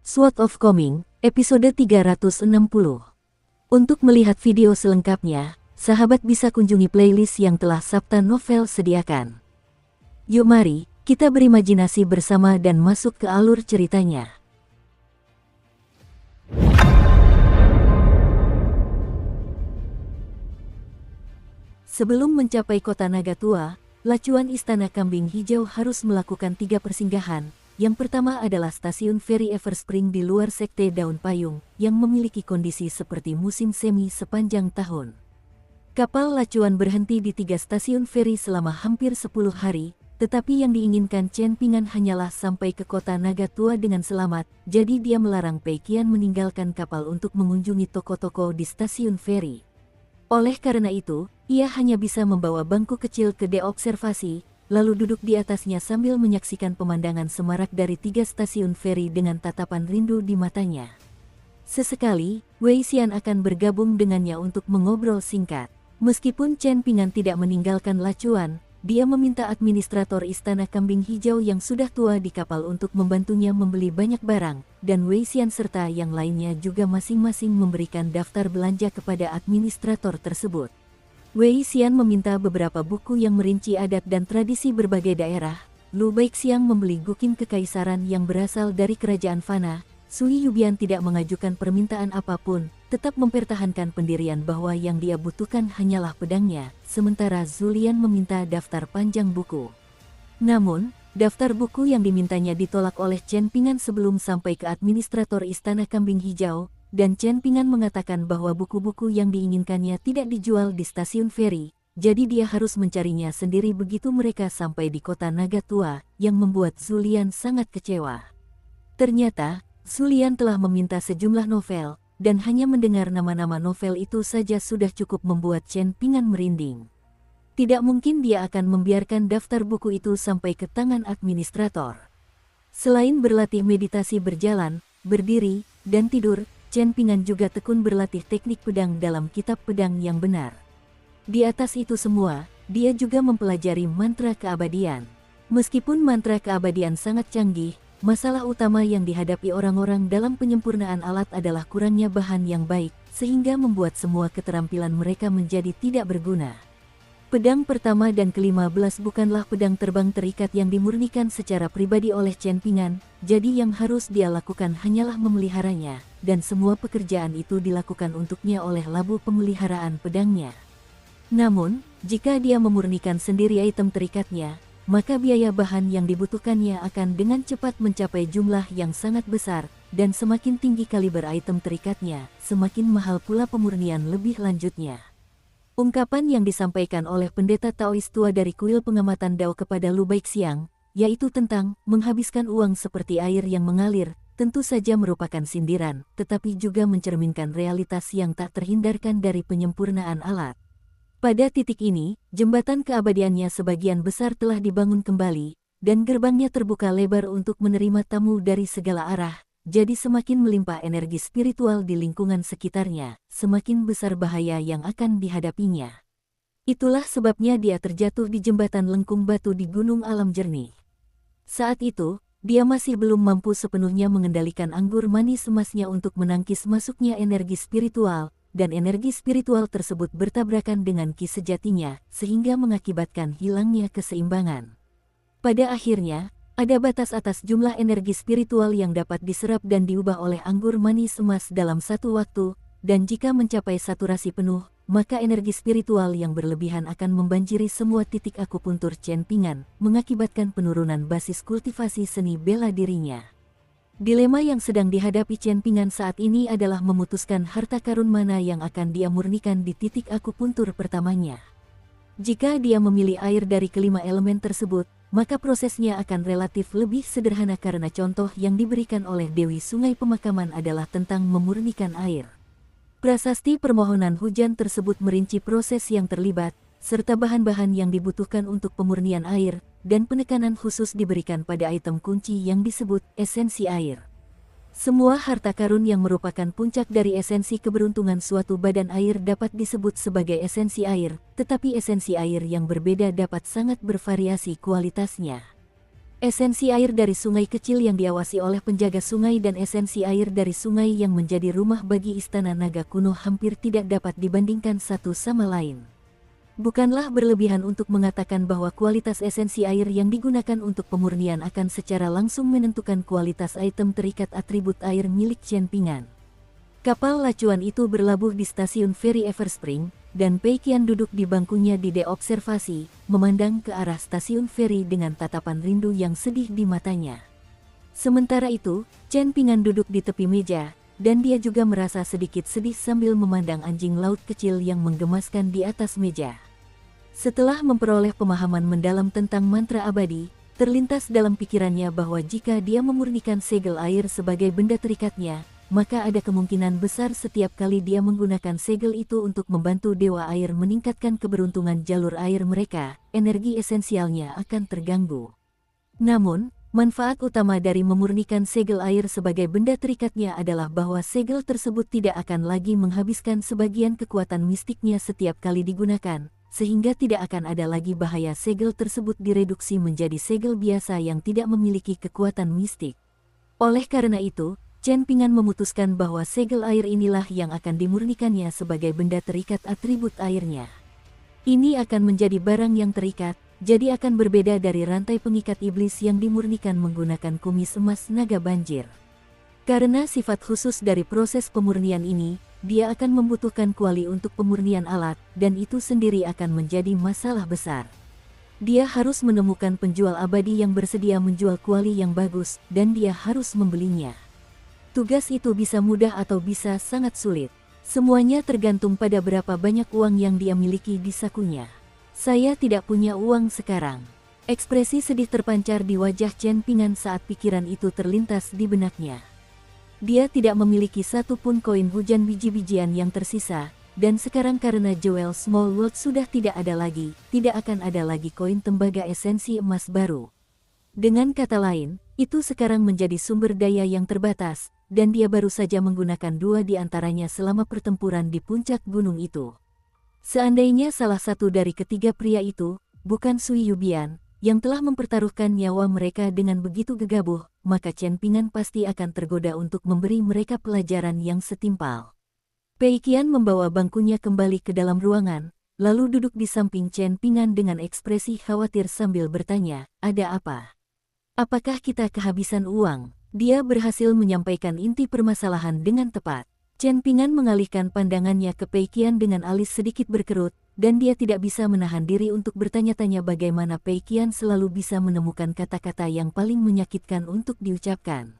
Sword of Coming, episode 360. Untuk melihat video selengkapnya, sahabat bisa kunjungi playlist yang telah Sabta Novel sediakan. Yuk mari, kita berimajinasi bersama dan masuk ke alur ceritanya. Sebelum mencapai kota Nagatua, lacuan Istana Kambing Hijau harus melakukan 3 persinggahan. Yang pertama adalah stasiun feri Everspring di luar Sekte Daun Payung, yang memiliki kondisi seperti musim semi sepanjang tahun. Kapal lacuan berhenti di 3 stasiun feri selama hampir 10 hari, tetapi yang diinginkan Chen Pingan hanyalah sampai ke kota Nagatua dengan selamat, jadi dia melarang Pei Qian meninggalkan kapal untuk mengunjungi toko-toko di stasiun feri. Oleh karena itu, ia hanya bisa membawa bangku kecil ke dek observasi, lalu duduk di atasnya sambil menyaksikan pemandangan semarak dari 3 stasiun feri dengan tatapan rindu di matanya. Sesekali, Wei Xian akan bergabung dengannya untuk mengobrol singkat. Meskipun Chen Pingan tidak meninggalkan lacuan, dia meminta administrator Istana Kambing Hijau yang sudah tua di kapal untuk membantunya membeli banyak barang, dan Wei Xian serta yang lainnya juga masing-masing memberikan daftar belanja kepada administrator tersebut. Wei Xian meminta beberapa buku yang merinci adat dan tradisi berbagai daerah. Lu Baixiang membeli gukin kekaisaran yang berasal dari kerajaan Fana. Sui Yubian tidak mengajukan permintaan apapun, tetap mempertahankan pendirian bahwa yang dia butuhkan hanyalah pedangnya, sementara Zulian meminta daftar panjang buku. Namun, daftar buku yang dimintanya ditolak oleh Chen Pingan sebelum sampai ke administrator Istana Kambing Hijau, dan Chen Pingan mengatakan bahwa buku-buku yang diinginkannya tidak dijual di stasiun feri, jadi dia harus mencarinya sendiri begitu mereka sampai di kota Nagatua, yang membuat Zulian sangat kecewa. Ternyata, Zulian telah meminta sejumlah novel, dan hanya mendengar nama-nama novel itu saja sudah cukup membuat Chen Pingan merinding. Tidak mungkin dia akan membiarkan daftar buku itu sampai ke tangan administrator. Selain berlatih meditasi berjalan, berdiri, dan tidur, Chen Pingan juga tekun berlatih teknik pedang dalam kitab pedang yang benar. Di atas itu semua, dia juga mempelajari mantra keabadian. Meskipun mantra keabadian sangat canggih, masalah utama yang dihadapi orang-orang dalam penyempurnaan alat adalah kurangnya bahan yang baik, sehingga membuat semua keterampilan mereka menjadi tidak berguna. Pedang pertama dan ke-15 bukanlah pedang terbang terikat yang dimurnikan secara pribadi oleh Chen Pingan, jadi yang harus dia lakukan hanyalah memeliharanya, dan semua pekerjaan itu dilakukan untuknya oleh labu pemeliharaan pedangnya. Namun, jika dia memurnikan sendiri item terikatnya, maka biaya bahan yang dibutuhkannya akan dengan cepat mencapai jumlah yang sangat besar, dan semakin tinggi kaliber item terikatnya, semakin mahal pula pemurnian lebih lanjutnya. Ungkapan yang disampaikan oleh pendeta Taois tua dari kuil pengamatan Dao kepada Lu Baixiang, yaitu tentang menghabiskan uang seperti air yang mengalir, tentu saja merupakan sindiran, tetapi juga mencerminkan realitas yang tak terhindarkan dari penyempurnaan alat. Pada titik ini, jembatan keabadiannya sebagian besar telah dibangun kembali, dan gerbangnya terbuka lebar untuk menerima tamu dari segala arah. Jadi semakin melimpah energi spiritual di lingkungan sekitarnya, semakin besar bahaya yang akan dihadapinya. Itulah sebabnya dia terjatuh di jembatan lengkung batu di Gunung Alam Jernih. Saat itu, dia masih belum mampu sepenuhnya mengendalikan anggur manis emasnya untuk menangkis masuknya energi spiritual, dan energi spiritual tersebut bertabrakan dengan ki sejatinya, sehingga mengakibatkan hilangnya keseimbangan. Pada akhirnya, ada batas atas jumlah energi spiritual yang dapat diserap dan diubah oleh anggur manis emas dalam satu waktu, dan jika mencapai saturasi penuh, maka energi spiritual yang berlebihan akan membanjiri semua titik akupuntur Chen Pingan, mengakibatkan penurunan basis kultivasi seni bela dirinya. Dilema yang sedang dihadapi Chen Pingan saat ini adalah memutuskan harta karun mana yang akan dia murnikan di titik akupuntur pertamanya. Jika dia memilih air dari kelima elemen tersebut, maka prosesnya akan relatif lebih sederhana karena contoh yang diberikan oleh Dewi Sungai Pemakaman adalah tentang memurnikan air. Prasasti permohonan hujan tersebut merinci proses yang terlibat, serta bahan-bahan yang dibutuhkan untuk pemurnian air, dan penekanan khusus diberikan pada item kunci yang disebut esensi air. Semua harta karun yang merupakan puncak dari esensi keberuntungan suatu badan air dapat disebut sebagai esensi air, tetapi esensi air yang berbeda dapat sangat bervariasi kualitasnya. Esensi air dari sungai kecil yang diawasi oleh penjaga sungai dan esensi air dari sungai yang menjadi rumah bagi istana naga kuno hampir tidak dapat dibandingkan satu sama lain. Bukanlah berlebihan untuk mengatakan bahwa kualitas esensi air yang digunakan untuk pemurnian akan secara langsung menentukan kualitas item terikat atribut air milik Chen Ping'an. Kapal lacuan itu berlabuh di stasiun feri Everspring, dan Pei Qian duduk di bangkunya di dek observasi, memandang ke arah stasiun feri dengan tatapan rindu yang sedih di matanya. Sementara itu, Chen Ping'an duduk di tepi meja, dan dia juga merasa sedikit sedih sambil memandang anjing laut kecil yang menggemaskan di atas meja. Setelah memperoleh pemahaman mendalam tentang mantra abadi, terlintas dalam pikirannya bahwa jika dia memurnikan segel air sebagai benda terikatnya, maka ada kemungkinan besar setiap kali dia menggunakan segel itu untuk membantu dewa air meningkatkan keberuntungan jalur air mereka, energi esensialnya akan terganggu. Namun, manfaat utama dari memurnikan segel air sebagai benda terikatnya adalah bahwa segel tersebut tidak akan lagi menghabiskan sebagian kekuatan mistiknya setiap kali digunakan, sehingga tidak akan ada lagi bahaya segel tersebut direduksi menjadi segel biasa yang tidak memiliki kekuatan mistik. Oleh karena itu, Chen Ping'an memutuskan bahwa segel air inilah yang akan dimurnikannya sebagai benda terikat atribut airnya. Ini akan menjadi barang yang terikat, jadi akan berbeda dari rantai pengikat iblis yang dimurnikan menggunakan kumis emas naga banjir. Karena sifat khusus dari proses pemurnian ini, dia akan membutuhkan kuali untuk pemurnian alat, dan itu sendiri akan menjadi masalah besar. Dia harus menemukan penjual abadi yang bersedia menjual kuali yang bagus, dan dia harus membelinya. Tugas itu bisa mudah atau bisa sangat sulit. Semuanya tergantung pada berapa banyak uang yang dia miliki di sakunya. Saya tidak punya uang sekarang. Ekspresi sedih terpancar di wajah Chen Ping'an saat pikiran itu terlintas di benaknya. Dia tidak memiliki satu pun koin hujan biji-bijian yang tersisa, dan sekarang karena Jewel Small World sudah tidak ada lagi, tidak akan ada lagi koin tembaga esensi emas baru. Dengan kata lain, itu sekarang menjadi sumber daya yang terbatas, dan dia baru saja menggunakan 2 di antaranya selama pertempuran di puncak gunung itu. Seandainya salah satu dari ketiga pria itu, bukan Sui Yubian, yang telah mempertaruhkan nyawa mereka dengan begitu gegabah, maka Chen Ping'an pasti akan tergoda untuk memberi mereka pelajaran yang setimpal. Pei Qian membawa bangkunya kembali ke dalam ruangan, lalu duduk di samping Chen Ping'an dengan ekspresi khawatir sambil bertanya, "Ada apa? Apakah kita kehabisan uang?" Dia berhasil menyampaikan inti permasalahan dengan tepat. Chen Ping'an mengalihkan pandangannya ke Pei Qian dengan alis sedikit berkerut, dan dia tidak bisa menahan diri untuk bertanya-tanya bagaimana Pei Qian selalu bisa menemukan kata-kata yang paling menyakitkan untuk diucapkan.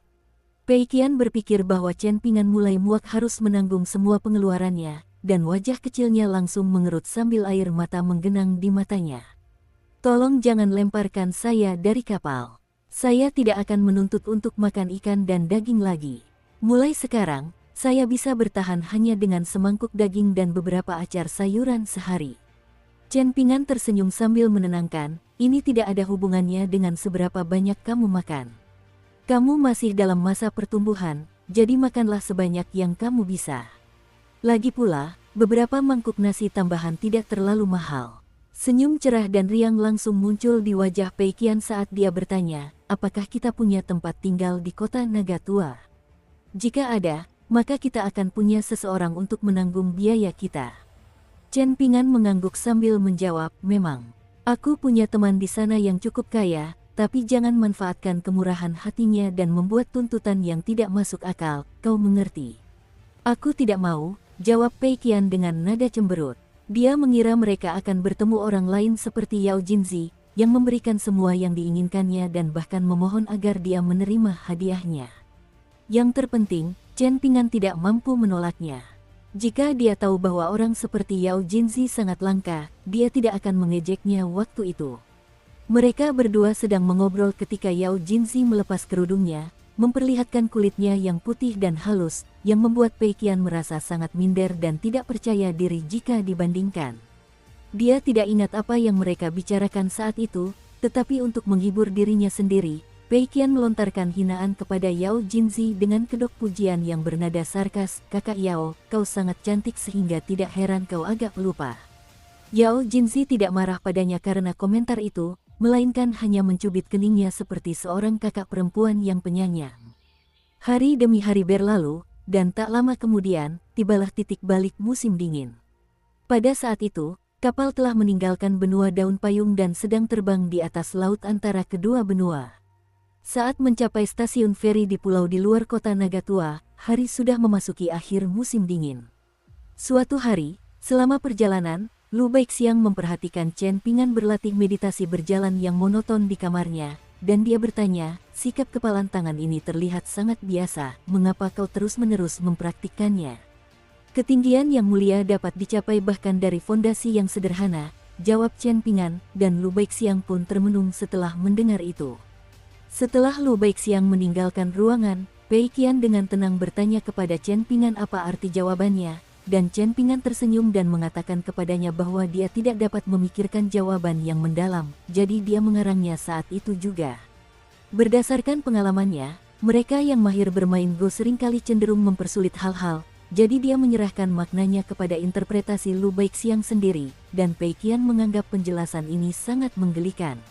Pei Qian berpikir bahwa Chen Ping'an mulai muak harus menanggung semua pengeluarannya, dan wajah kecilnya langsung mengerut sambil air mata menggenang di matanya. "Tolong jangan lemparkan saya dari kapal. Saya tidak akan menuntut untuk makan ikan dan daging lagi. Mulai sekarang, saya bisa bertahan hanya dengan semangkuk daging dan beberapa acar sayuran sehari." Chen Ping'an tersenyum sambil menenangkan, "Ini tidak ada hubungannya dengan seberapa banyak kamu makan. Kamu masih dalam masa pertumbuhan, jadi makanlah sebanyak yang kamu bisa. Lagi pula, beberapa mangkuk nasi tambahan tidak terlalu mahal." Senyum cerah dan riang langsung muncul di wajah Pei Qian saat dia bertanya, "Apakah kita punya tempat tinggal di kota naga tua? Jika ada, maka kita akan punya seseorang untuk menanggung biaya kita." Chen Ping'an mengangguk sambil menjawab, "Memang. Aku punya teman di sana yang cukup kaya, tapi jangan manfaatkan kemurahan hatinya dan membuat tuntutan yang tidak masuk akal, kau mengerti?" "Aku tidak mau," jawab Pei Qian dengan nada cemberut. Dia mengira mereka akan bertemu orang lain seperti Yao Jinzi, yang memberikan semua yang diinginkannya dan bahkan memohon agar dia menerima hadiahnya. Yang terpenting, Chen Ping'an tidak mampu menolaknya. Jika dia tahu bahwa orang seperti Yao Jinzi sangat langka, dia tidak akan mengejeknya waktu itu. Mereka berdua sedang mengobrol ketika Yao Jinzi melepas kerudungnya, memperlihatkan kulitnya yang putih dan halus, yang membuat Pei Qian merasa sangat minder dan tidak percaya diri jika dibandingkan. Dia tidak ingat apa yang mereka bicarakan saat itu, tetapi untuk menghibur dirinya sendiri, Pei Qian melontarkan hinaan kepada Yao Jinzi dengan kedok pujian yang bernada sarkas, "Kakak Yao, kau sangat cantik sehingga tidak heran kau agak pelupa." Yao Jinzi tidak marah padanya karena komentar itu, melainkan hanya mencubit keningnya seperti seorang kakak perempuan yang penyayang. Hari demi hari berlalu, dan tak lama kemudian, tibalah titik balik musim dingin. Pada saat itu, kapal telah meninggalkan benua daun payung dan sedang terbang di atas laut antara kedua benua. Saat mencapai stasiun feri di pulau di luar kota Nagatua, hari sudah memasuki akhir musim dingin. Suatu hari, selama perjalanan, Lu Baixiang memperhatikan Chen Pingan berlatih meditasi berjalan yang monoton di kamarnya, dan dia bertanya, sikap kepalan tangan ini terlihat sangat biasa, mengapa kau terus-menerus mempraktikkannya? Ketinggian yang mulia dapat dicapai bahkan dari fondasi yang sederhana, jawab Chen Pingan, dan Lu Baixiang pun termenung setelah mendengar itu. Setelah Lu Baixiang meninggalkan ruangan, Pei Qian dengan tenang bertanya kepada Chen Pingan apa arti jawabannya, dan Chen Pingan tersenyum dan mengatakan kepadanya bahwa dia tidak dapat memikirkan jawaban yang mendalam, jadi dia mengarangnya saat itu juga. Berdasarkan pengalamannya, mereka yang mahir bermain Go seringkali cenderung mempersulit hal-hal, jadi dia menyerahkan maknanya kepada interpretasi Lu Baixiang sendiri, dan Pei Qian menganggap penjelasan ini sangat menggelikan.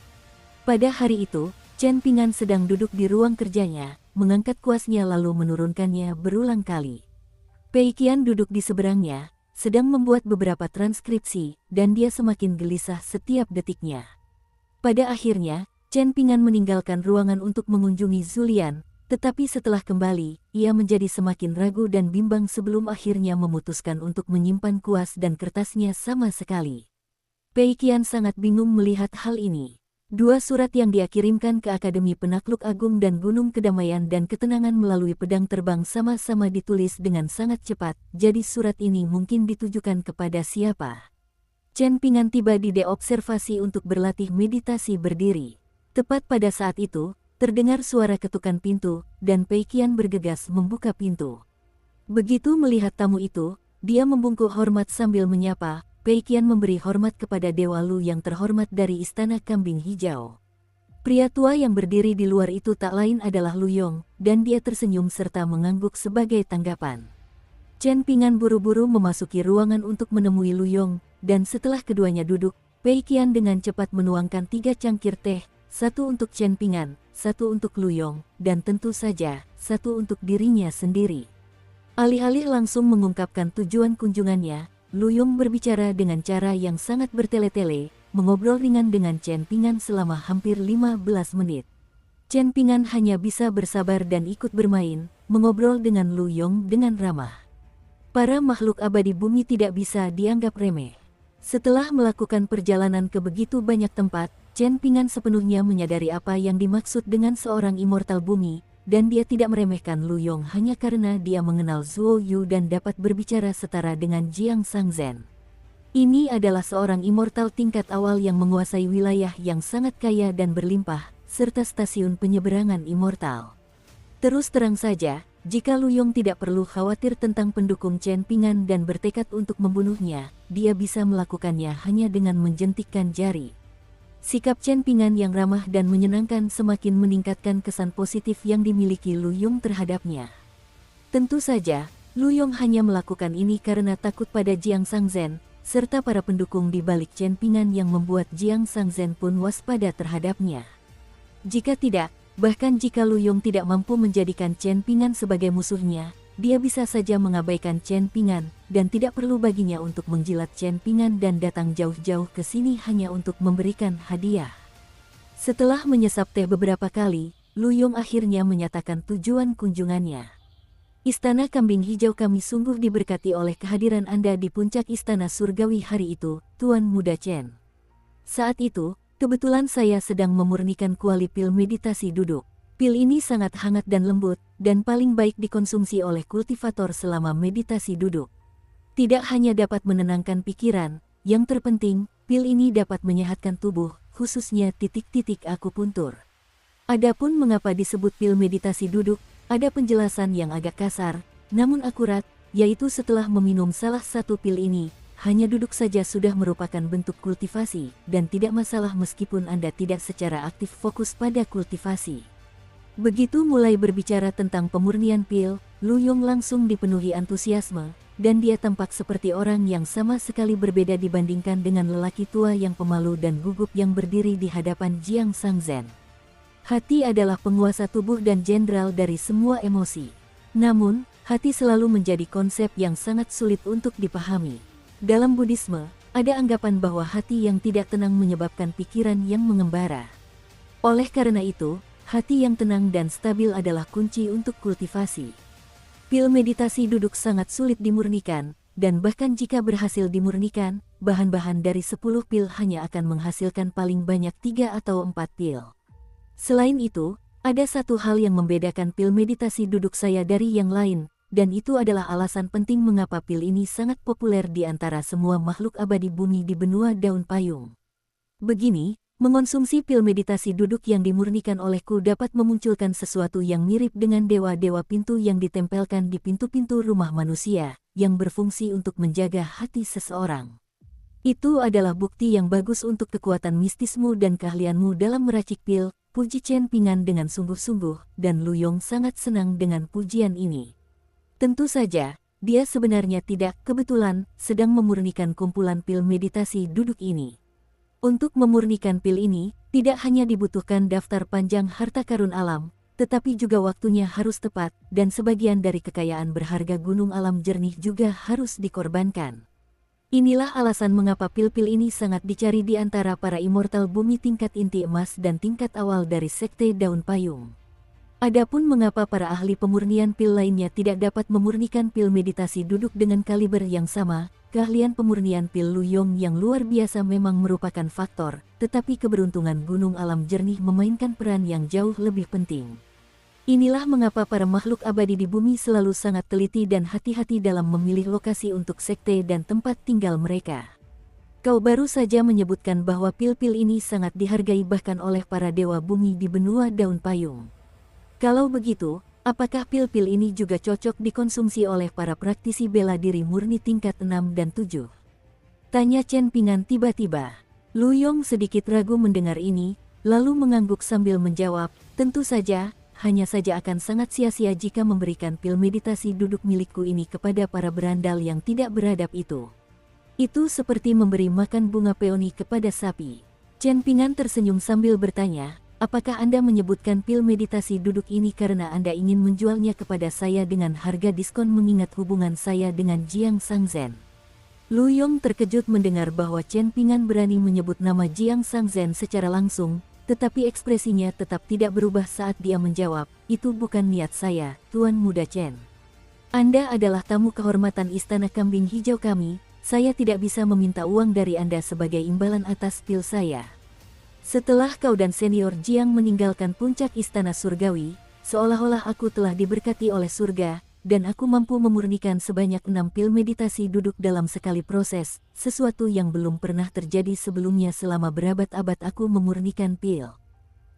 Pada hari itu, Chen Pingan sedang duduk di ruang kerjanya, mengangkat kuasnya lalu menurunkannya berulang kali. Pei Qian duduk di seberangnya, sedang membuat beberapa transkripsi, dan dia semakin gelisah setiap detiknya. Pada akhirnya, Chen Pingan meninggalkan ruangan untuk mengunjungi Zulian, tetapi setelah kembali, ia menjadi semakin ragu dan bimbang sebelum akhirnya memutuskan untuk menyimpan kuas dan kertasnya sama sekali. Pei Qian sangat bingung melihat hal ini. Dua surat yang dia kirimkan ke Akademi Penakluk Agung dan Gunung Kedamaian dan Ketenangan melalui pedang terbang sama-sama ditulis dengan sangat cepat, jadi surat ini mungkin ditujukan kepada siapa? Chen Pingan tiba di deobservasi untuk berlatih meditasi berdiri. Tepat pada saat itu, terdengar suara ketukan pintu, dan Pei Qian bergegas membuka pintu. Begitu melihat tamu itu, dia membungkuk hormat sambil menyapa. Pei Qian memberi hormat kepada Dewa Lu yang terhormat dari Istana Kambing Hijau. Pria tua yang berdiri di luar itu tak lain adalah Lu Yong, dan dia tersenyum serta mengangguk sebagai tanggapan. Chen Pingan buru-buru memasuki ruangan untuk menemui Lu Yong, dan setelah keduanya duduk, Pei Qian dengan cepat menuangkan 3 cangkir teh, satu untuk Chen Pingan, satu untuk Lu Yong, dan tentu saja, satu untuk dirinya sendiri. Alih-alih langsung mengungkapkan tujuan kunjungannya, Lu Yong berbicara dengan cara yang sangat bertele-tele, mengobrol ringan dengan Chen Pingan selama hampir 15 menit. Chen Pingan hanya bisa bersabar dan ikut bermain, mengobrol dengan Lu Yong dengan ramah. Para makhluk abadi bumi tidak bisa dianggap remeh. Setelah melakukan perjalanan ke begitu banyak tempat, Chen Pingan sepenuhnya menyadari apa yang dimaksud dengan seorang immortal bumi, dan dia tidak meremehkan Lu Yong hanya karena dia mengenal Zuo Yu dan dapat berbicara setara dengan Jiang Sangzhen. Ini adalah seorang immortal tingkat awal yang menguasai wilayah yang sangat kaya dan berlimpah, serta stasiun penyeberangan immortal. Terus terang saja, jika Lu Yong tidak perlu khawatir tentang pendukung Chen Pingan dan bertekad untuk membunuhnya, dia bisa melakukannya hanya dengan menjentikkan jari. Sikap Chen Pingan yang ramah dan menyenangkan semakin meningkatkan kesan positif yang dimiliki Lu Yong terhadapnya. Tentu saja, Lu Yong hanya melakukan ini karena takut pada Jiang Sangzhen, serta para pendukung di balik Chen Pingan yang membuat Jiang Sangzhen pun waspada terhadapnya. Jika tidak, bahkan jika Lu Yong tidak mampu menjadikan Chen Pingan sebagai musuhnya, dia bisa saja mengabaikan Chen Pingan, dan tidak perlu baginya untuk menjilat Chen Pingan dan datang jauh-jauh ke sini hanya untuk memberikan hadiah. Setelah menyesap teh beberapa kali, Lu Yong akhirnya menyatakan tujuan kunjungannya. Istana Kambing Hijau kami sungguh diberkati oleh kehadiran Anda di puncak Istana Surgawi hari itu, Tuan Muda Chen. Saat itu, kebetulan saya sedang memurnikan kuali pil meditasi duduk. Pil ini sangat hangat dan lembut, dan paling baik dikonsumsi oleh kultivator selama meditasi duduk. Tidak hanya dapat menenangkan pikiran, yang terpenting, pil ini dapat menyehatkan tubuh, khususnya titik-titik akupuntur. Adapun mengapa disebut pil meditasi duduk, ada penjelasan yang agak kasar, namun akurat, yaitu setelah meminum salah satu pil ini, hanya duduk saja sudah merupakan bentuk kultivasi, dan tidak masalah meskipun Anda tidak secara aktif fokus pada kultivasi. Begitu mulai berbicara tentang pemurnian pil, Lu Yong langsung dipenuhi antusiasme, dan dia tampak seperti orang yang sama sekali berbeda dibandingkan dengan lelaki tua yang pemalu dan gugup yang berdiri di hadapan Jiang Sangzhen. Hati adalah penguasa tubuh dan jenderal dari semua emosi. Namun, hati selalu menjadi konsep yang sangat sulit untuk dipahami. Dalam Buddhisme, ada anggapan bahwa hati yang tidak tenang menyebabkan pikiran yang mengembara. Oleh karena itu, hati yang tenang dan stabil adalah kunci untuk kultivasi. Pil meditasi duduk sangat sulit dimurnikan, dan bahkan jika berhasil dimurnikan, bahan-bahan dari 10 pil hanya akan menghasilkan paling banyak 3 atau 4 pil. Selain itu, ada satu hal yang membedakan pil meditasi duduk saya dari yang lain, dan itu adalah alasan penting mengapa pil ini sangat populer di antara semua makhluk abadi bumi di benua daun payung. Begini, mengonsumsi pil meditasi duduk yang dimurnikan olehku dapat memunculkan sesuatu yang mirip dengan dewa-dewa pintu yang ditempelkan di pintu-pintu rumah manusia, yang berfungsi untuk menjaga hati seseorang. Itu adalah bukti yang bagus untuk kekuatan mistismu dan keahlianmu dalam meracik pil, puji Chen Pingan dengan sungguh-sungguh, dan Lu Yong sangat senang dengan pujian ini. Tentu saja, dia sebenarnya tidak kebetulan sedang memurnikan kumpulan pil meditasi duduk ini. Untuk memurnikan pil ini, tidak hanya dibutuhkan daftar panjang harta karun alam, tetapi juga waktunya harus tepat, dan sebagian dari kekayaan berharga gunung alam jernih juga harus dikorbankan. Inilah alasan mengapa pil-pil ini sangat dicari di antara para immortal bumi tingkat inti emas dan tingkat awal dari sekte daun payung. Adapun mengapa para ahli pemurnian pil lainnya tidak dapat memurnikan pil meditasi duduk dengan kaliber yang sama, keahlian pemurnian pil Lu Yong yang luar biasa memang merupakan faktor, tetapi keberuntungan gunung alam jernih memainkan peran yang jauh lebih penting. Inilah mengapa para makhluk abadi di bumi selalu sangat teliti dan hati-hati dalam memilih lokasi untuk sekte dan tempat tinggal mereka. Kau baru saja menyebutkan bahwa pil-pil ini sangat dihargai bahkan oleh para dewa bumi di benua daun payung. Kalau begitu, apakah pil-pil ini juga cocok dikonsumsi oleh para praktisi bela diri murni tingkat 6 dan 7? Tanya Chen Pingan tiba-tiba. Lu Yong sedikit ragu mendengar ini, lalu mengangguk sambil menjawab, tentu saja. Hanya saja akan sangat sia-sia jika memberikan pil meditasi duduk milikku ini kepada para berandal yang tidak beradab itu. Itu seperti memberi makan bunga peoni kepada sapi. Chen Pingan tersenyum sambil bertanya, apakah Anda menyebutkan pil meditasi duduk ini karena Anda ingin menjualnya kepada saya dengan harga diskon mengingat hubungan saya dengan Jiang Sangzhen? Lu Yong terkejut mendengar bahwa Chen Pingan berani menyebut nama Jiang Sangzhen secara langsung, tetapi ekspresinya tetap tidak berubah saat dia menjawab, itu bukan niat saya, Tuan Muda Chen. Anda adalah tamu kehormatan Istana Kambing Hijau kami, saya tidak bisa meminta uang dari Anda sebagai imbalan atas pil saya. Setelah kau dan senior Jiang meninggalkan puncak Istana Surgawi, seolah-olah aku telah diberkati oleh surga, dan aku mampu memurnikan sebanyak 6 pil meditasi duduk dalam sekali proses, sesuatu yang belum pernah terjadi sebelumnya selama berabad-abad aku memurnikan pil.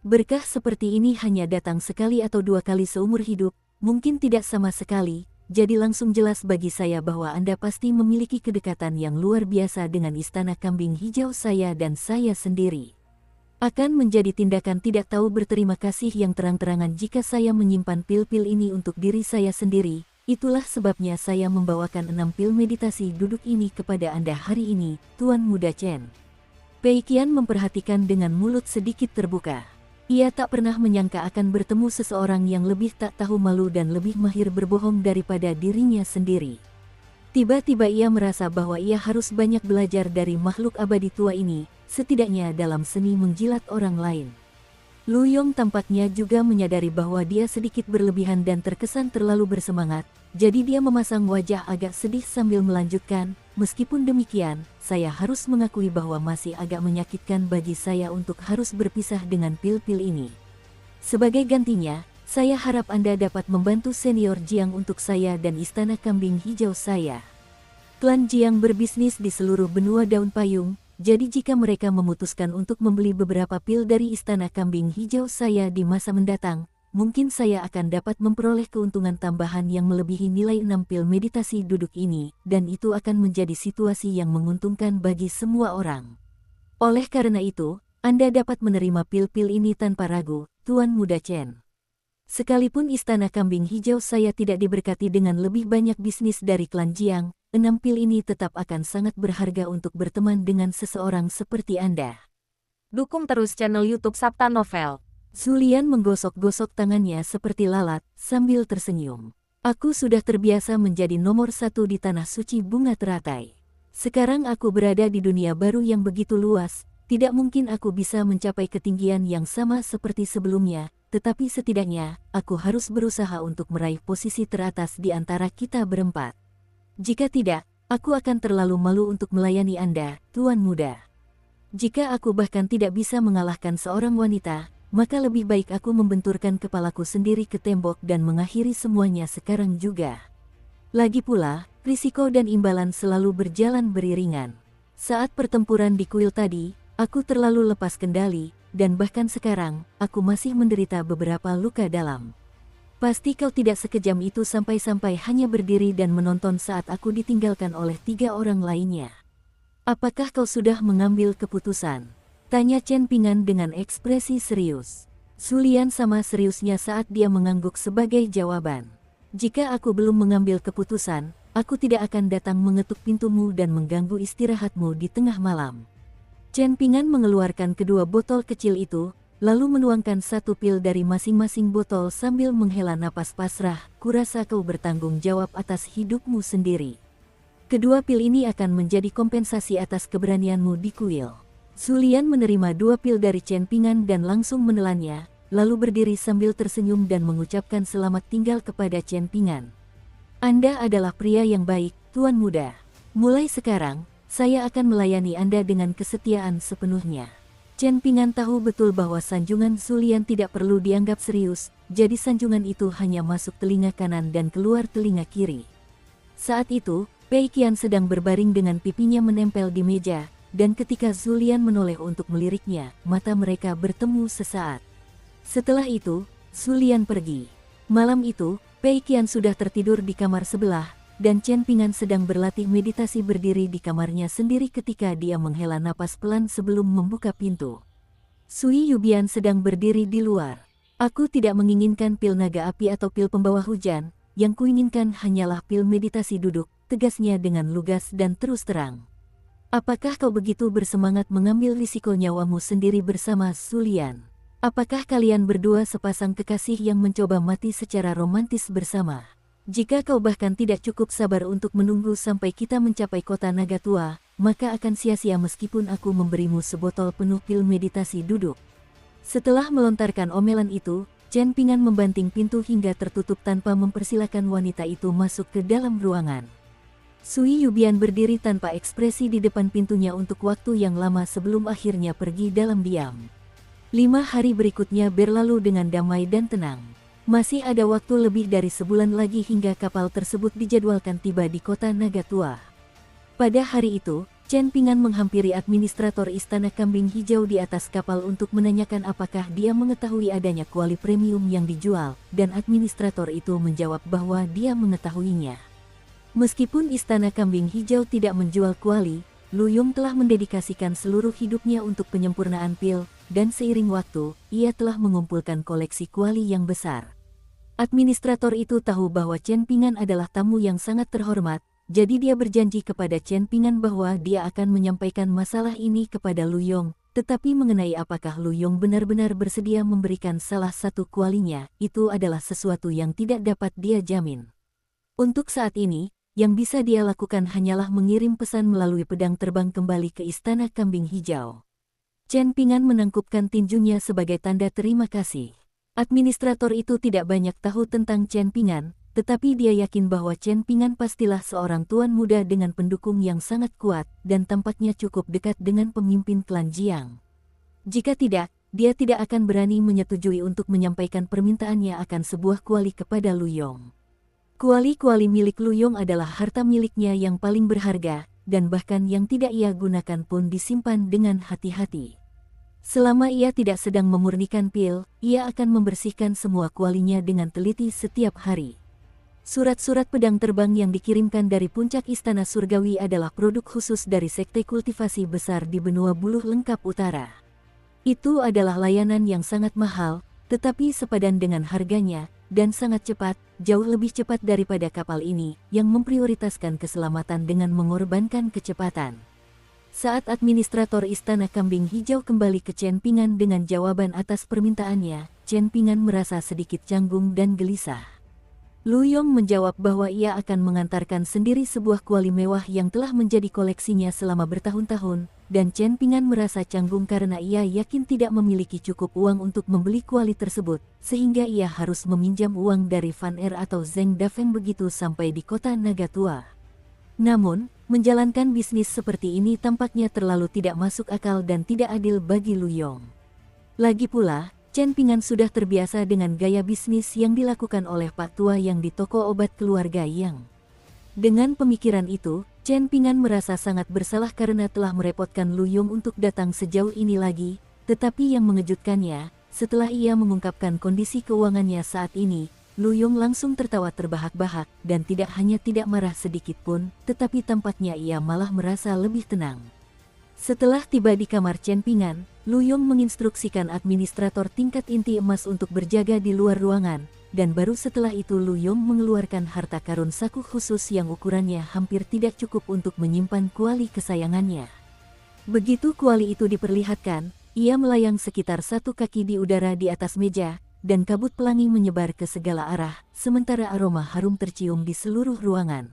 Berkah seperti ini hanya datang sekali atau 2 kali seumur hidup, mungkin tidak sama sekali, jadi langsung jelas bagi saya bahwa Anda pasti memiliki kedekatan yang luar biasa dengan Istana Kambing Hijau saya dan saya sendiri. Akan menjadi tindakan tidak tahu berterima kasih yang terang-terangan jika saya menyimpan pil-pil ini untuk diri saya sendiri. Itulah sebabnya saya membawakan 6 pil meditasi duduk ini kepada Anda hari ini, Tuan Muda Chen. Pei Qian memperhatikan dengan mulut sedikit terbuka. Ia tak pernah menyangka akan bertemu seseorang yang lebih tak tahu malu dan lebih mahir berbohong daripada dirinya sendiri. Tiba-tiba ia merasa bahwa ia harus banyak belajar dari makhluk abadi tua ini, setidaknya dalam seni menjilat orang lain. Lu Yong tampaknya juga menyadari bahwa dia sedikit berlebihan dan terkesan terlalu bersemangat, jadi dia memasang wajah agak sedih sambil melanjutkan, meskipun demikian, saya harus mengakui bahwa masih agak menyakitkan bagi saya untuk harus berpisah dengan pil-pil ini. Sebagai gantinya, saya harap Anda dapat membantu senior Jiang untuk saya dan Istana Kambing Hijau saya. Klan Jiang berbisnis di seluruh benua daun payung, jadi jika mereka memutuskan untuk membeli beberapa pil dari Istana Kambing Hijau saya di masa mendatang, mungkin saya akan dapat memperoleh keuntungan tambahan yang melebihi nilai 6 pil meditasi duduk ini, dan itu akan menjadi situasi yang menguntungkan bagi semua orang. Oleh karena itu, Anda dapat menerima pil-pil ini tanpa ragu, Tuan Muda Chen. Sekalipun Istana Kambing Hijau saya tidak diberkati dengan lebih banyak bisnis dari klan Jiang, 6 pil ini tetap akan sangat berharga untuk berteman dengan seseorang seperti Anda. Dukung terus channel YouTube Sabta Novel. Zulian menggosok-gosok tangannya seperti lalat, sambil tersenyum. Aku sudah terbiasa menjadi nomor 1 di tanah suci bunga teratai. Sekarang aku berada di dunia baru yang begitu luas, tidak mungkin aku bisa mencapai ketinggian yang sama seperti sebelumnya, tetapi setidaknya, aku harus berusaha untuk meraih posisi teratas di antara kita berempat. Jika tidak, aku akan terlalu malu untuk melayani Anda, Tuan Muda. Jika aku bahkan tidak bisa mengalahkan seorang wanita, maka lebih baik aku membenturkan kepalaku sendiri ke tembok dan mengakhiri semuanya sekarang juga. Lagi pula, risiko dan imbalan selalu berjalan beriringan. Saat pertempuran di kuil tadi, aku terlalu lepas kendali, dan bahkan sekarang, aku masih menderita beberapa luka dalam. Pasti kau tidak sekejam itu sampai-sampai hanya berdiri dan menonton saat aku ditinggalkan oleh 3 orang lainnya. Apakah kau sudah mengambil keputusan? Tanya Chen Pingan dengan ekspresi serius. Zulian sama seriusnya saat dia mengangguk sebagai jawaban. Jika aku belum mengambil keputusan, aku tidak akan datang mengetuk pintumu dan mengganggu istirahatmu di tengah malam. Chen Pingan mengeluarkan kedua botol kecil itu, lalu menuangkan 1 pil dari masing-masing botol sambil menghela napas pasrah. Kurasa kau bertanggung jawab atas hidupmu sendiri. Kedua pil ini akan menjadi kompensasi atas keberanianmu di kuil. Zulian menerima 2 pil dari Chen Pingan dan langsung menelannya, lalu berdiri sambil tersenyum dan mengucapkan selamat tinggal kepada Chen Pingan. Anda adalah pria yang baik, Tuan Muda. Mulai sekarang, saya akan melayani Anda dengan kesetiaan sepenuhnya. Chen Pingan tahu betul bahwa sanjungan Zulian tidak perlu dianggap serius, jadi sanjungan itu hanya masuk telinga kanan dan keluar telinga kiri. Saat itu, Pei Qian sedang berbaring dengan pipinya menempel di meja, dan ketika Zulian menoleh untuk meliriknya, mata mereka bertemu sesaat. Setelah itu, Zulian pergi. Malam itu, Pei Qian sudah tertidur di kamar sebelah, dan Chen Pingan sedang berlatih meditasi berdiri di kamarnya sendiri ketika dia menghela napas pelan sebelum membuka pintu. Sui Yubian sedang berdiri di luar. Aku tidak menginginkan pil naga api atau pil pembawa hujan, yang kuinginkan hanyalah pil meditasi duduk, tegasnya dengan lugas dan terus terang. Apakah kau begitu bersemangat mengambil risiko nyawamu sendiri bersama Zulian? Apakah kalian berdua sepasang kekasih yang mencoba mati secara romantis bersama? Jika kau bahkan tidak cukup sabar untuk menunggu sampai kita mencapai kota naga tua, maka akan sia-sia meskipun aku memberimu sebotol penuh pil meditasi duduk. Setelah melontarkan omelan itu, Chen Pingan membanting pintu hingga tertutup tanpa mempersilahkan wanita itu masuk ke dalam ruangan. Sui Yubian berdiri tanpa ekspresi di depan pintunya untuk waktu yang lama sebelum akhirnya pergi dalam diam. 5 hari berikutnya berlalu dengan damai dan tenang. Masih ada waktu lebih dari sebulan lagi hingga kapal tersebut dijadwalkan tiba di kota Naga Tua. Pada hari itu, Chen Pingan menghampiri administrator Istana Kambing Hijau di atas kapal untuk menanyakan apakah dia mengetahui adanya kuali premium yang dijual, dan administrator itu menjawab bahwa dia mengetahuinya. Meskipun Istana Kambing Hijau tidak menjual kuali, Lu Yong telah mendedikasikan seluruh hidupnya untuk penyempurnaan pil, dan seiring waktu, ia telah mengumpulkan koleksi kuali yang besar. Administrator itu tahu bahwa Chen Pingan adalah tamu yang sangat terhormat, jadi dia berjanji kepada Chen Pingan bahwa dia akan menyampaikan masalah ini kepada Lu Yong, tetapi mengenai apakah Lu Yong benar-benar bersedia memberikan salah satu kualinya, itu adalah sesuatu yang tidak dapat dia jamin. Untuk saat ini, yang bisa dia lakukan hanyalah mengirim pesan melalui pedang terbang kembali ke Istana Kambing Hijau. Chen Pingan menangkupkan tinjunya sebagai tanda terima kasih. Administrator itu tidak banyak tahu tentang Chen Pingan, tetapi dia yakin bahwa Chen Pingan pastilah seorang tuan muda dengan pendukung yang sangat kuat, dan tampaknya cukup dekat dengan pemimpin klan Jiang. Jika tidak, dia tidak akan berani menyetujui untuk menyampaikan permintaannya akan sebuah kuali kepada Lu Yong. Kuali-kuali milik Lu Yong adalah harta miliknya yang paling berharga, dan bahkan yang tidak ia gunakan pun disimpan dengan hati-hati. Selama ia tidak sedang memurnikan pil, ia akan membersihkan semua kualinya dengan teliti setiap hari. Surat-surat pedang terbang yang dikirimkan dari puncak Istana Surgawi adalah produk khusus dari Sekte Kultivasi Besar di Benua Buluh Lengkap Utara. Itu adalah layanan yang sangat mahal, tetapi sepadan dengan harganya, dan sangat cepat, jauh lebih cepat daripada kapal ini, yang memprioritaskan keselamatan dengan mengorbankan kecepatan. Saat administrator Istana Kambing Hijau kembali ke Chen Pingan dengan jawaban atas permintaannya, Chen Pingan merasa sedikit canggung dan gelisah. Lu Yong menjawab bahwa ia akan mengantarkan sendiri sebuah kuali mewah yang telah menjadi koleksinya selama bertahun-tahun, dan Chen Pingan merasa canggung karena ia yakin tidak memiliki cukup uang untuk membeli kuali tersebut, sehingga ia harus meminjam uang dari Van Er atau Zheng Dafeng begitu sampai di kota Nagatua. Namun, menjalankan bisnis seperti ini tampaknya terlalu tidak masuk akal dan tidak adil bagi Lu Yong. Lagi pula, Chen Pingan sudah terbiasa dengan gaya bisnis yang dilakukan oleh Pak Tua yang di toko obat keluarga Yang. Dengan pemikiran itu, Chen Pingan merasa sangat bersalah karena telah merepotkan Lu Yong untuk datang sejauh ini lagi, tetapi yang mengejutkannya, setelah ia mengungkapkan kondisi keuangannya saat ini, Lu Yong langsung tertawa terbahak-bahak dan tidak hanya tidak marah sedikit pun, tetapi tampaknya ia malah merasa lebih tenang. Setelah tiba di kamar Chen Pingan, Lu Yong menginstruksikan administrator tingkat inti emas untuk berjaga di luar ruangan, dan baru setelah itu Lu Yong mengeluarkan harta karun saku khusus yang ukurannya hampir tidak cukup untuk menyimpan kuali kesayangannya. Begitu kuali itu diperlihatkan, ia melayang sekitar 1 kaki di udara di atas meja, dan kabut pelangi menyebar ke segala arah, sementara aroma harum tercium di seluruh ruangan.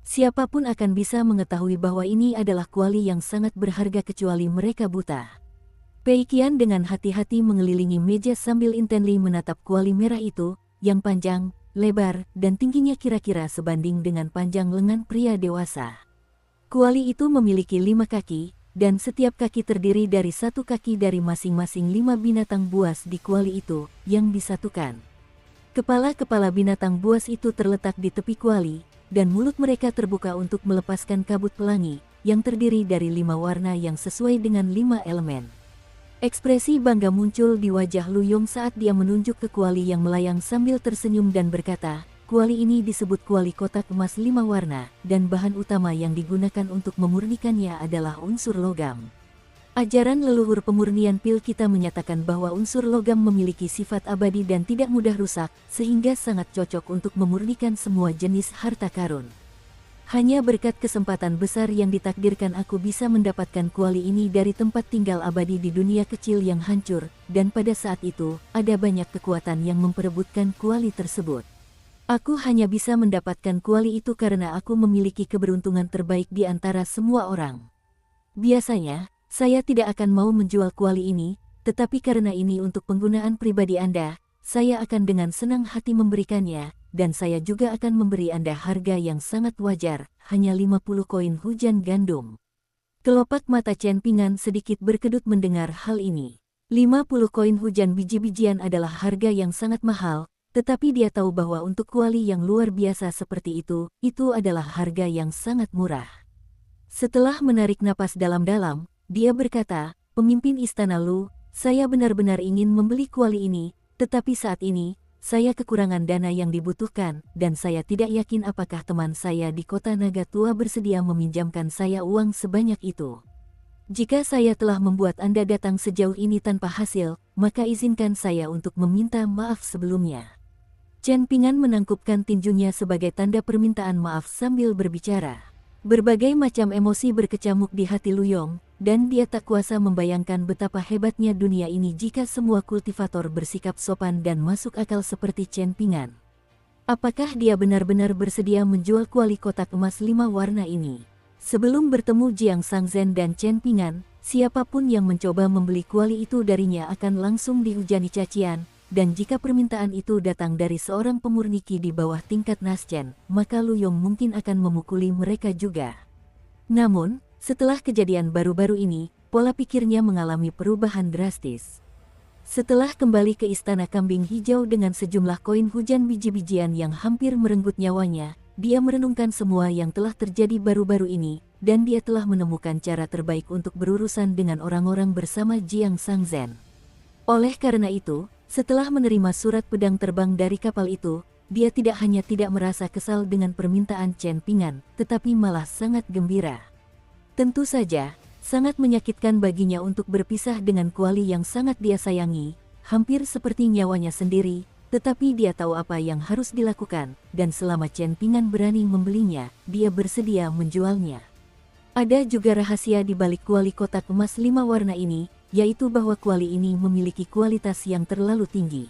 Siapapun akan bisa mengetahui bahwa ini adalah kuali yang sangat berharga kecuali mereka buta. Pei Qian dengan hati-hati mengelilingi meja sambil intently menatap kuali merah itu, yang panjang, lebar, dan tingginya kira-kira sebanding dengan panjang lengan pria dewasa. Kuali itu memiliki 5 kaki, dan setiap kaki terdiri dari 1 kaki dari masing-masing 5 binatang buas di kuali itu, yang disatukan. Kepala-kepala binatang buas itu terletak di tepi kuali, dan mulut mereka terbuka untuk melepaskan kabut pelangi, yang terdiri dari 5 warna yang sesuai dengan 5 elemen. Ekspresi bangga muncul di wajah Lu Yong saat dia menunjuk ke kuali yang melayang sambil tersenyum dan berkata, kuali ini disebut kuali kotak emas 5 warna, dan bahan utama yang digunakan untuk memurnikannya adalah unsur logam. Ajaran leluhur pemurnian pil kita menyatakan bahwa unsur logam memiliki sifat abadi dan tidak mudah rusak, sehingga sangat cocok untuk memurnikan semua jenis harta karun. Hanya berkat kesempatan besar yang ditakdirkan aku bisa mendapatkan kuali ini dari tempat tinggal abadi di dunia kecil yang hancur, dan pada saat itu, ada banyak kekuatan yang memperebutkan kuali tersebut. Aku hanya bisa mendapatkan kuali itu karena aku memiliki keberuntungan terbaik di antara semua orang. Biasanya, saya tidak akan mau menjual kuali ini, tetapi karena ini untuk penggunaan pribadi Anda, saya akan dengan senang hati memberikannya, dan saya juga akan memberi Anda harga yang sangat wajar, hanya 50 koin hujan gandum. Kelopak mata Chen Pingan sedikit berkedut mendengar hal ini. 50 koin hujan biji-bijian adalah harga yang sangat mahal, tetapi dia tahu bahwa untuk kuali yang luar biasa seperti itu adalah harga yang sangat murah. Setelah menarik napas dalam-dalam, dia berkata, pemimpin Istana Lu, saya benar-benar ingin membeli kuali ini, tetapi saat ini, saya kekurangan dana yang dibutuhkan, dan saya tidak yakin apakah teman saya di kota Nagatua bersedia meminjamkan saya uang sebanyak itu. Jika saya telah membuat Anda datang sejauh ini tanpa hasil, maka izinkan saya untuk meminta maaf sebelumnya. Chen Pingan menangkupkan tinjunya sebagai tanda permintaan maaf sambil berbicara. Berbagai macam emosi berkecamuk di hati Lu Yong, dan dia tak kuasa membayangkan betapa hebatnya dunia ini jika semua kultivator bersikap sopan dan masuk akal seperti Chen Pingan. Apakah dia benar-benar bersedia menjual kuali kotak emas 5 warna ini? Sebelum bertemu Jiang Sangzhen dan Chen Pingan, siapapun yang mencoba membeli kuali itu darinya akan langsung dihujani cacian, dan jika permintaan itu datang dari seorang pemurniki di bawah tingkat Naschen, maka Lu Yong mungkin akan memukuli mereka juga. Namun, setelah kejadian baru-baru ini, pola pikirnya mengalami perubahan drastis. Setelah kembali ke Istana Kambing Hijau dengan sejumlah koin hujan biji-bijian yang hampir merenggut nyawanya, dia merenungkan semua yang telah terjadi baru-baru ini, dan dia telah menemukan cara terbaik untuk berurusan dengan orang-orang bersama Jiang Sangzhen. Oleh karena itu, setelah menerima surat pedang terbang dari kapal itu, dia tidak hanya tidak merasa kesal dengan permintaan Chen Pingan, tetapi malah sangat gembira. Tentu saja, sangat menyakitkan baginya untuk berpisah dengan kuali yang sangat dia sayangi. hampir seperti nyawanya sendiri, tetapi dia tahu apa yang harus dilakukan, dan selama Chen Ping'an berani membelinya, dia bersedia menjualnya. Ada juga rahasia di balik kuali kotak emas 5 warna ini, yaitu bahwa kuali ini memiliki kualitas yang terlalu tinggi.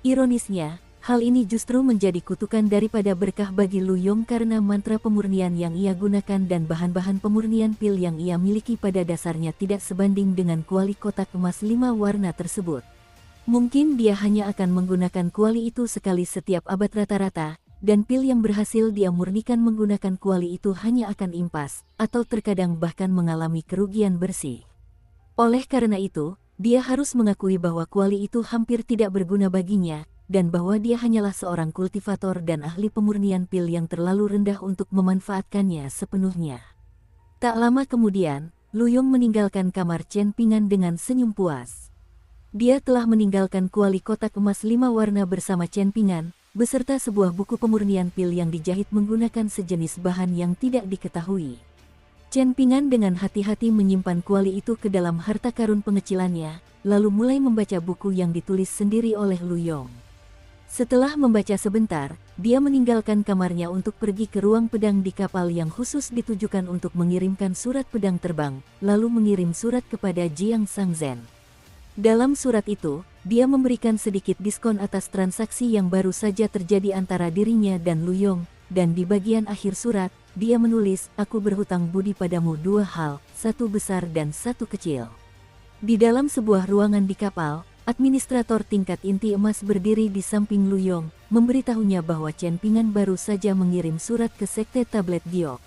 Ironisnya, hal ini justru menjadi kutukan daripada berkah bagi Lu Yong karena mantra pemurnian yang ia gunakan dan bahan-bahan pemurnian pil yang ia miliki pada dasarnya tidak sebanding dengan kuali kotak emas 5 warna tersebut. Mungkin dia hanya akan menggunakan kuali itu sekali setiap abad rata-rata, dan pil yang berhasil dia murnikan menggunakan kuali itu hanya akan impas, atau terkadang bahkan mengalami kerugian bersih. Oleh karena itu, dia harus mengakui bahwa kuali itu hampir tidak berguna baginya, dan bahwa dia hanyalah seorang kultivator dan ahli pemurnian pil yang terlalu rendah untuk memanfaatkannya sepenuhnya. Tak lama kemudian, Lu Yong meninggalkan kamar Chen Ping'an dengan senyum puas. Dia telah meninggalkan kuali kotak emas 5 warna bersama Chen Ping'an, beserta sebuah buku pemurnian pil yang dijahit menggunakan sejenis bahan yang tidak diketahui. Chen Ping'an dengan hati-hati menyimpan kuali itu ke dalam harta karun pengecilannya, lalu mulai membaca buku yang ditulis sendiri oleh Lu Yong. Setelah membaca sebentar, dia meninggalkan kamarnya untuk pergi ke ruang pedang di kapal yang khusus ditujukan untuk mengirimkan surat pedang terbang, lalu mengirim surat kepada Jiang Sangzhen. Dalam surat itu, dia memberikan sedikit diskon atas transaksi yang baru saja terjadi antara dirinya dan Lu Yong, dan di bagian akhir surat, dia menulis, "Aku berhutang budi padamu 2 hal, 1 besar dan 1 kecil." Di dalam sebuah ruangan di kapal, administrator tingkat inti emas berdiri di samping Lu Yong, memberitahunya bahwa Chen Ping'an baru saja mengirim surat ke Sekte Tablet Giok.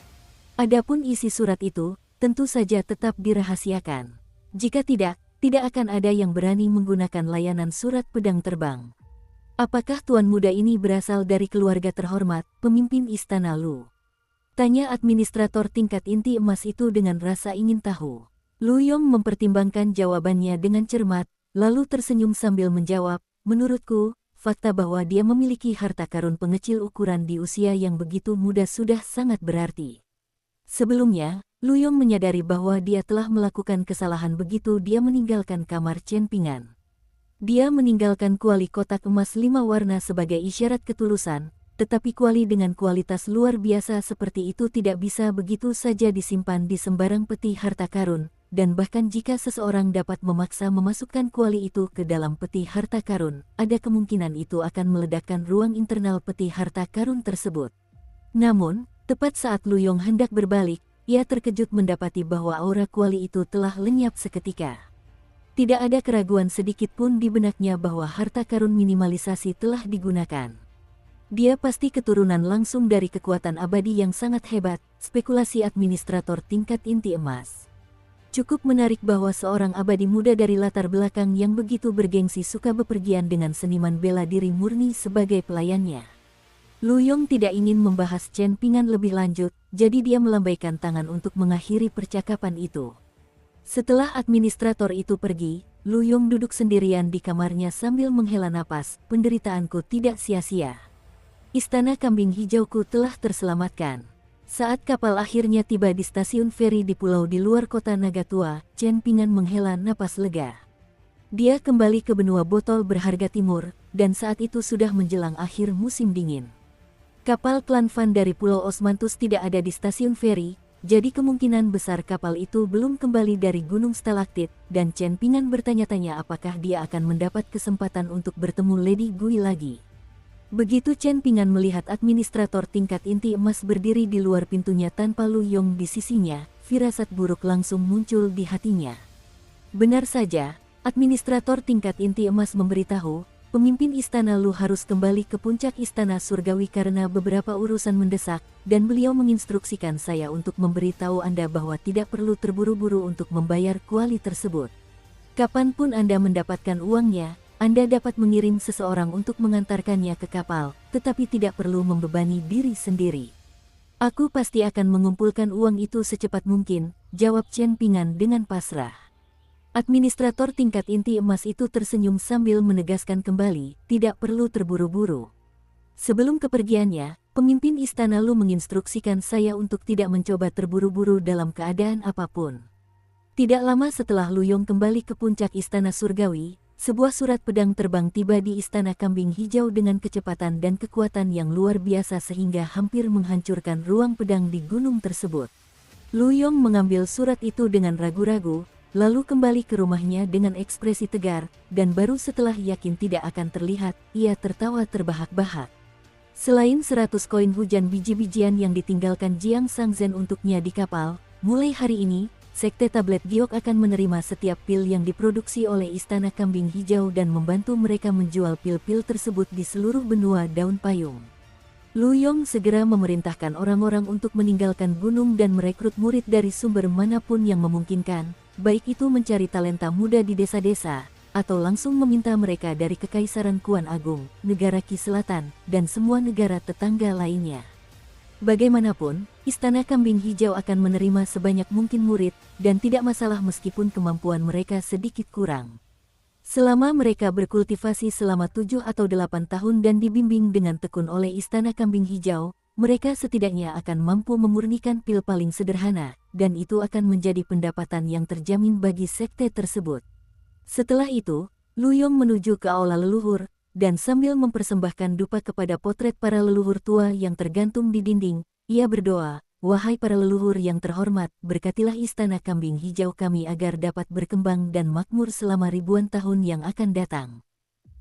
Adapun isi surat itu, tentu saja tetap dirahasiakan. Jika tidak akan ada yang berani menggunakan layanan surat pedang terbang. "Apakah tuan muda ini berasal dari keluarga terhormat, pemimpin istana Lu?" tanya administrator tingkat inti emas itu dengan rasa ingin tahu. Lu Yong mempertimbangkan jawabannya dengan cermat, lalu tersenyum sambil menjawab, "Menurutku, fakta bahwa dia memiliki harta karun pengecil ukuran di usia yang begitu muda sudah sangat berarti." Sebelumnya, Lu Yong menyadari bahwa dia telah melakukan kesalahan begitu dia meninggalkan kamar Chen Ping'an. Dia meninggalkan kuali kotak emas 5 warna sebagai isyarat ketulusan, tetapi kuali dengan kualitas luar biasa seperti itu tidak bisa begitu saja disimpan di sembarang peti harta karun, dan bahkan jika seseorang dapat memaksa memasukkan kuali itu ke dalam peti harta karun, ada kemungkinan itu akan meledakkan ruang internal peti harta karun tersebut. Namun, tepat saat Lu Yong hendak berbalik, ia terkejut mendapati bahwa aura kuali itu telah lenyap seketika. Tidak ada keraguan sedikit pun di benaknya bahwa harta karun minimalisasi telah digunakan. Dia pasti keturunan langsung dari kekuatan abadi yang sangat hebat, spekulasi administrator tingkat inti emas. Cukup menarik bahwa seorang abadi muda dari latar belakang yang begitu bergengsi suka bepergian dengan seniman bela diri murni sebagai pelayannya. Lu Yong tidak ingin membahas Chen Ping'an lebih lanjut, jadi dia melambaikan tangan untuk mengakhiri percakapan itu. Setelah administrator itu pergi, Lu Yong duduk sendirian di kamarnya sambil menghela napas, "Penderitaanku tidak sia-sia. Istana kambing hijauku telah terselamatkan." Saat kapal akhirnya tiba di stasiun feri di pulau di luar kota Nagatua, Chen Ping'an menghela napas lega. Dia kembali ke benua botol berharga timur, dan saat itu sudah menjelang akhir musim dingin. Kapal klan Fan dari Pulau Osmanthus tidak ada di stasiun feri, jadi kemungkinan besar kapal itu belum kembali dari Gunung Stalaktit, dan Chen Ping'an bertanya-tanya apakah dia akan mendapat kesempatan untuk bertemu Lady Gui lagi. Begitu Chen Ping'an melihat administrator tingkat inti emas berdiri di luar pintunya tanpa Lu Yong di sisinya, firasat buruk langsung muncul di hatinya. Benar saja, administrator tingkat inti emas memberitahu, pemimpin istana Lu harus kembali ke puncak istana surgawi karena beberapa urusan mendesak, dan beliau menginstruksikan saya untuk memberitahu Anda bahwa tidak perlu terburu-buru untuk membayar kuali tersebut. Kapanpun Anda mendapatkan uangnya, Anda dapat mengirim seseorang untuk mengantarkannya ke kapal, tetapi tidak perlu membebani diri sendiri. "Aku pasti akan mengumpulkan uang itu secepat mungkin," jawab Chen Ping'an dengan pasrah. Administrator tingkat inti emas itu tersenyum sambil menegaskan kembali, "Tidak perlu terburu-buru. Sebelum kepergiannya, pemimpin istana Lu menginstruksikan saya untuk tidak mencoba terburu-buru dalam keadaan apapun." Tidak lama setelah Lu Yong kembali ke puncak istana surgawi, sebuah surat pedang terbang tiba di Istana Kambing Hijau dengan kecepatan dan kekuatan yang luar biasa sehingga hampir menghancurkan ruang pedang di gunung tersebut. Lu Yong mengambil surat itu dengan ragu-ragu, lalu kembali ke rumahnya dengan ekspresi tegar, dan baru setelah yakin tidak akan terlihat, ia tertawa terbahak-bahak. Selain 100 koin hujan biji-bijian yang ditinggalkan Jiang Sangzhen untuknya di kapal, mulai hari ini, Sekte Tablet Giok akan menerima setiap pil yang diproduksi oleh Istana Kambing Hijau dan membantu mereka menjual pil-pil tersebut di seluruh benua daun payung. Lu Yong segera memerintahkan orang-orang untuk meninggalkan gunung dan merekrut murid dari sumber manapun yang memungkinkan, baik itu mencari talenta muda di desa-desa, atau langsung meminta mereka dari Kekaisaran Kuan Agung, negara Qi Selatan, dan semua negara tetangga lainnya. Bagaimanapun, Istana Kambing Hijau akan menerima sebanyak mungkin murid, dan tidak masalah meskipun kemampuan mereka sedikit kurang. Selama mereka berkultivasi selama 7 atau 8 tahun dan dibimbing dengan tekun oleh Istana Kambing Hijau, mereka setidaknya akan mampu memurnikan pil paling sederhana, dan itu akan menjadi pendapatan yang terjamin bagi sekte tersebut. Setelah itu, Lu Yong menuju ke aula leluhur, dan sambil mempersembahkan dupa kepada potret para leluhur tua yang tergantung di dinding, ia berdoa, "Wahai para leluhur yang terhormat, berkatilah Istana Kambing Hijau kami agar dapat berkembang dan makmur selama ribuan tahun yang akan datang."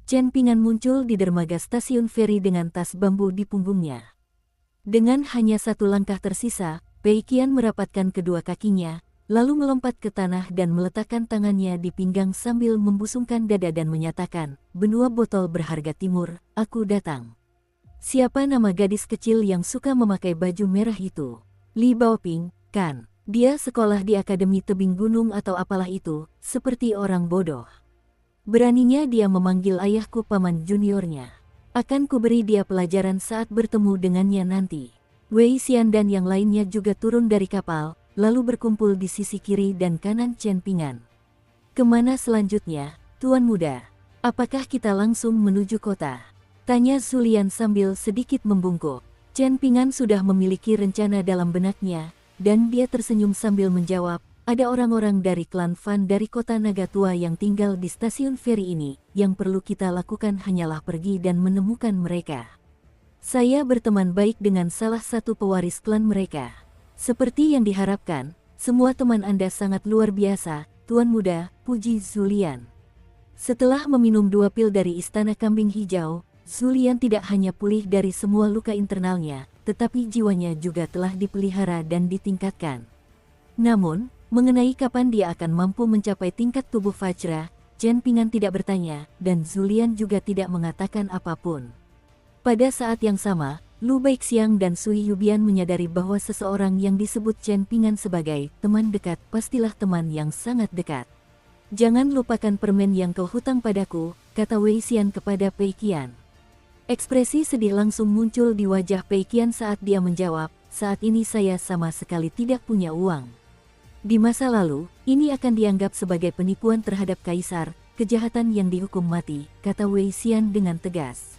Chen Pingan muncul di dermaga stasiun feri dengan tas bambu di punggungnya. Dengan hanya satu langkah tersisa, Pei Qian merapatkan kedua kakinya, lalu melompat ke tanah dan meletakkan tangannya di pinggang sambil membusungkan dada dan menyatakan, "Benua botol berharga timur, aku datang." Siapa nama gadis kecil yang suka memakai baju merah itu? Li Baoping, kan? Dia sekolah di Akademi Tebing Gunung atau apalah itu, seperti orang bodoh. Beraninya dia memanggil ayahku paman juniornya. Akan kuberi dia pelajaran saat bertemu dengannya nanti. Wei Xian dan yang lainnya juga turun dari kapal, lalu berkumpul di sisi kiri dan kanan Chen Pingan. "Kemana selanjutnya, Tuan Muda? Apakah kita langsung menuju kota?" tanya Zulian sambil sedikit membungkuk. Chen Pingan sudah memiliki rencana dalam benaknya, dan dia tersenyum sambil menjawab, "Ada orang-orang dari klan Fan dari kota Naga Tua yang tinggal di stasiun feri ini, yang perlu kita lakukan hanyalah pergi dan menemukan mereka. Saya berteman baik dengan salah satu pewaris klan mereka. Seperti yang diharapkan, semua teman Anda sangat luar biasa, Tuan Muda," puji Zulian. Setelah meminum 2 pil dari Istana Kambing Hijau, Zulian tidak hanya pulih dari semua luka internalnya, tetapi jiwanya juga telah dipelihara dan ditingkatkan. Namun, mengenai kapan dia akan mampu mencapai tingkat tubuh Vajra, Chen Pingan tidak bertanya, dan Zulian juga tidak mengatakan apapun. Pada saat yang sama, Lu Baixiang dan Sui Yubian menyadari bahwa seseorang yang disebut Chen Pingan sebagai teman dekat pastilah teman yang sangat dekat. "Jangan lupakan permen yang kau hutang padaku," kata Wei Xian kepada Pei Qian. Ekspresi sedih langsung muncul di wajah Pei Qian saat dia menjawab, "Saat ini saya sama sekali tidak punya uang." Di masa lalu, ini akan dianggap sebagai penipuan terhadap kaisar, kejahatan yang dihukum mati, kata Wei Xian dengan tegas.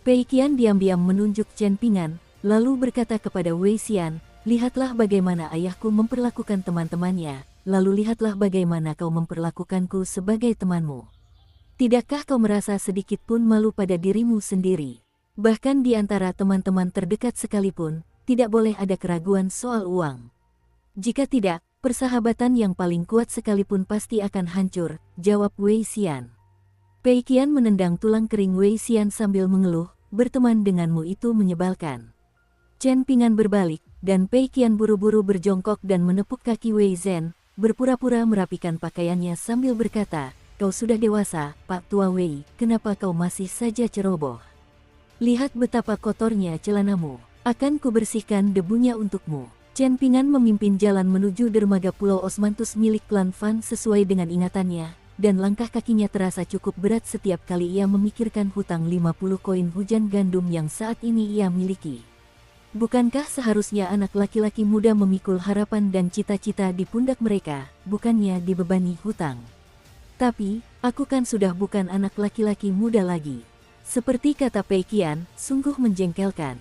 Pei Qian diam-diam menunjuk Chen Pingan, lalu berkata kepada Wei Xian, "Lihatlah bagaimana ayahku memperlakukan teman-temannya, lalu lihatlah bagaimana kau memperlakukanku sebagai temanmu. Tidakkah kau merasa sedikit pun malu pada dirimu sendiri? Bahkan di antara teman-teman terdekat sekalipun, tidak boleh ada keraguan soal uang. Jika tidak, persahabatan yang paling kuat sekalipun pasti akan hancur," jawab Wei Xian. Pei Qian menendang tulang kering Wei Xian sambil mengeluh, "Berteman denganmu itu menyebalkan." Chen Pingan berbalik, dan Pei Qian buru-buru berjongkok dan menepuk kaki Wei Zhen, berpura-pura merapikan pakaiannya sambil berkata, "Kau sudah dewasa, Pak Tua Wei, kenapa kau masih saja ceroboh? Lihat betapa kotornya celanamu, akan kubersihkan debunya untukmu." Chen Pingan memimpin jalan menuju dermaga Pulau Osmanthus milik klan Fan sesuai dengan ingatannya, dan langkah kakinya terasa cukup berat setiap kali ia memikirkan hutang 50 koin hujan gandum yang saat ini ia miliki. Bukankah seharusnya anak laki-laki muda memikul harapan dan cita-cita di pundak mereka, bukannya dibebani hutang? Tapi, aku kan sudah bukan anak laki-laki muda lagi. Seperti kata Pei Qian, sungguh menjengkelkan.